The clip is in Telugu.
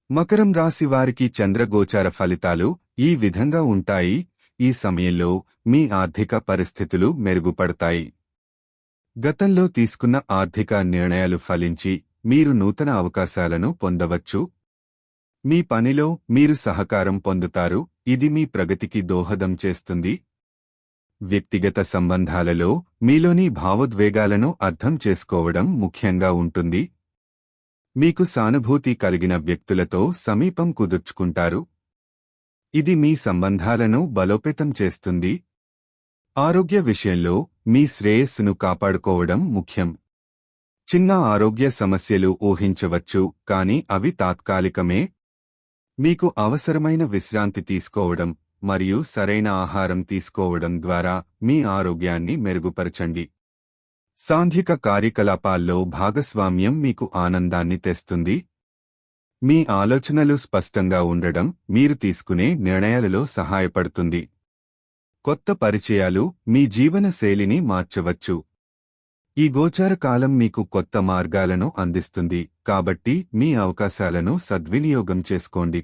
మకరం రాశి వారికి చంద్రగోచార ఫలితాలు ఈ విధంగా ఉంటాయి. ఈ సమయంలో మీ ఆర్థిక పరిస్థితులు మెరుగుపడతాయి. గతంలో తీసుకున్న ఆర్థిక నిర్ణయాలు ఫలించి మీరు నూతన అవకాశాలను పొందవచ్చు. మీ పనిలో మీరు సహకారం పొందుతారు, ఇది మీ ప్రగతికి దోహదం చేస్తుంది. వ్యక్తిగత సంబంధాలలో మీలోని భావోద్వేగాలను అర్థం చేసుకోవడం ముఖ్యంగా ఉంటుంది. మీకు సానుభూతి కలిగిన వ్యక్తులతో సమీపం కుదుర్చుకుంటారు. ఇది మీ సంబంధాలను బలోపేతం చేస్తుంది. ఆరోగ్య విషయంలో మీ శ్రేయస్సును కాపాడుకోవడం ముఖ్యం. చిన్న ఆరోగ్య సమస్యలు ఊహించవచ్చు, కానీ అవి తాత్కాలికమే. మీకు అవసరమైన విశ్రాంతి తీసుకోవడం మరియు సరైన ఆహారం తీసుకోవడం ద్వారా మీ ఆరోగ్యాన్ని మెరుగుపరచండి. సాంఘిక కార్యకలాపాల్లో భాగస్వామ్యం మీకు ఆనందాన్ని తెస్తుంది. మీ ఆలోచనలు స్పష్టంగా ఉండడం మీరు తీసుకునే నిర్ణయాలలో సహాయపడుతుంది. కొత్త పరిచయాలు మీ జీవన శైలిని మార్చవచ్చు. ఈ గోచార కాలం మీకు కొత్త మార్గాలను అందిస్తుంది, కాబట్టి మీ అవకాశాలను సద్వినియోగం చేసుకోండి.